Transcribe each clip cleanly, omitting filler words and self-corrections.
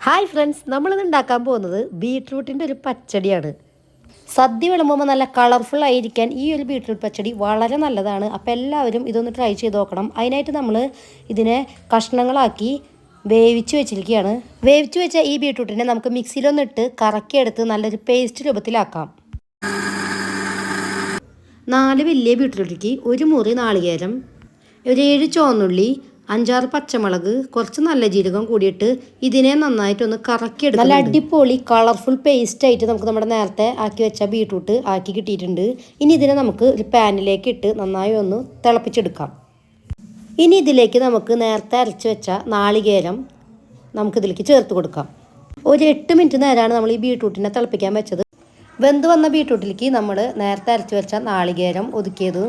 Hi friends, നമ്മളിന്ന് ഉണ്ടാക്കാൻ പോകുന്നത് ബീട്രൂട്ടിൻ്റെ ഒരു പച്ചടിയാണ്. സദ്യ വിളമ്പുമ്പോൾ നല്ല കളർഫുൾ ആയിരിക്കാൻ ഈ ഒരു ബീട്രൂട്ട് പച്ചടി വളരെ നല്ലതാണ്. അപ്പോൾ എല്ലാവരും ഇതൊന്ന് ട്രൈ ചെയ്ത് നോക്കണം. അതിനായിട്ട് നമ്മൾ ഇതിനെ കഷ്ണങ്ങളാക്കി വേവിച്ച് വെച്ചിരിക്കുകയാണ്. വേവിച്ച് വെച്ച ഈ ബീട്രൂട്ടിനെ നമുക്ക് മിക്സിയിലൊന്നിട്ട് കറക്കിയെടുത്ത് നല്ലൊരു പേസ്റ്റ് രൂപത്തിലാക്കാം. 4 വലിയ ബീട്രൂട്ടിലേക്ക് 1 മുറി നാളികേരം, ഒരു 7 ചുവന്നുള്ളി, 5-6 പച്ചമുളക്, കുറച്ച് നല്ല ജീരകം കൂടിയിട്ട് ഇതിനെ നന്നായിട്ടൊന്ന് കറക്കിയെടുക്കും. നല്ല അടിപൊളി കളർഫുൾ പേസ്റ്റ് ആയിട്ട് നമുക്ക് നമ്മുടെ നേരത്തെ ആക്കി വെച്ച ബീട്രൂട്ട് ആക്കി കിട്ടിയിട്ടുണ്ട്. ഇനി ഇതിനെ നമുക്ക് ഒരു പാനിലേക്ക് ഇട്ട് നന്നായി ഒന്ന് തിളപ്പിച്ചെടുക്കാം. ഇനി ഇതിലേക്ക് നമുക്ക് നേരത്തെ അരച്ച് വെച്ച നാളികേരം നമുക്കിതിലേക്ക് ചേർത്ത് കൊടുക്കാം. ഒരു 8 മിനിറ്റ് നേരമാണ് നമ്മൾ ഈ ബീട്രൂട്ടിനെ തിളപ്പിക്കാൻ വെച്ചത്. വെന്ത് വന്ന ബീട്രൂട്ടിലേക്ക് നമ്മൾ നേരത്തെ അരച്ച് വെച്ച നാളികേരം ഒതുക്കിയത്,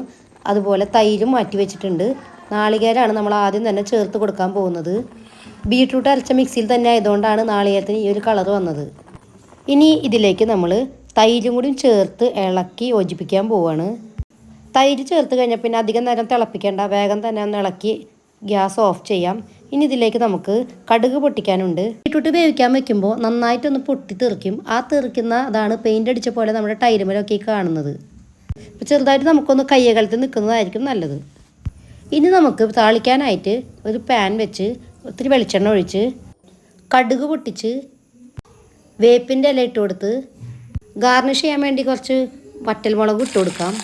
അതുപോലെ തൈരും മാറ്റി വെച്ചിട്ടുണ്ട്. നാളികേരമാണ് നമ്മൾ ആദ്യം തന്നെ ചേർത്ത് കൊടുക്കാൻ പോകുന്നത്. ബീട്രൂട്ട് അരച്ച മിക്സിയിൽ തന്നെ ആയതുകൊണ്ടാണ് നാളികേരത്തിന് ഈ ഒരു കളർ വന്നത്. ഇനി ഇതിലേക്ക് നമ്മൾ തൈരും കൂടി ചേർത്ത് ഇളക്കി യോജിപ്പിക്കാൻ പോവുകയാണ്. തൈര് ചേർത്ത് കഴിഞ്ഞാൽ പിന്നെ അധികം നേരം തിളപ്പിക്കേണ്ട, വേഗം തന്നെ ഒന്ന് ഇളക്കി ഗ്യാസ് ഓഫ് ചെയ്യാം. ഇനി ഇതിലേക്ക് നമുക്ക് കടുക് പൊട്ടിക്കാനുണ്ട്. ബീട്രൂട്ട് വേവിക്കാൻ വെക്കുമ്പോൾ നന്നായിട്ടൊന്ന് പൊട്ടി തെറിക്കും. ആ തെറിക്കുന്ന അതാണ് പെയിൻ്റ് അടിച്ച പോലെ നമ്മുടെ ടൈരുമലൊക്കെ കാണുന്നത്. അപ്പോൾ ചെറുതായിട്ട് നമുക്കൊന്ന് കയ്യകലത്തിൽ നിൽക്കുന്നതായിരിക്കും നല്ലത്. ഇനി നമുക്ക് താളിക്കാനായിട്ട് ഒരു പാൻ വെച്ച് ഒത്തിരി വെളിച്ചെണ്ണ ഒഴിച്ച് കടുക് പൊട്ടിച്ച് വേപ്പിൻ്റെ ഇല ഇട്ട് കൊടുത്ത് ഗാർണിഷ് ചെയ്യാൻ വേണ്ടി കുറച്ച് വറ്റൽമുളക് ഇട്ട് കൊടുക്കാം.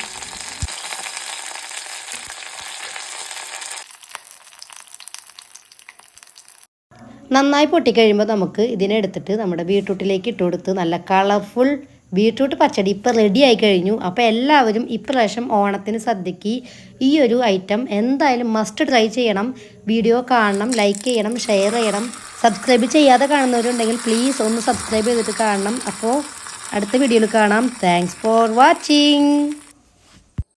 നന്നായി പൊട്ടിക്കഴിയുമ്പോൾ നമുക്ക് ഇതിനെ എടുത്തിട്ട് നമ്മുടെ ബീട്രൂട്ടിലേക്ക് ഇട്ട് കൊടുത്ത് നല്ല കളർഫുൾ ബീട്രൂട്ട് പച്ചടി ഇപ്പോൾ റെഡി ആയി കഴിഞ്ഞു. അപ്പോൾ എല്ലാവരും ഇപ്രാവശ്യം ഓണത്തിന് സദ്യക്ക് ഈ ഒരു ഐറ്റം എന്തായാലും മസ്റ്റ് ട്രൈ ചെയ്യണം. വീഡിയോ കാണണം, ലൈക്ക് ചെയ്യണം, ഷെയർ ചെയ്യണം. സബ്സ്ക്രൈബ് ചെയ്യാതെ കാണുന്നവരുണ്ടെങ്കിൽ പ്ലീസ് ഒന്ന് സബ്സ്ക്രൈബ് ചെയ്തിട്ട് കാണണം. അപ്പോൾ അടുത്ത വീഡിയോയിൽ കാണാം. Thanks for watching.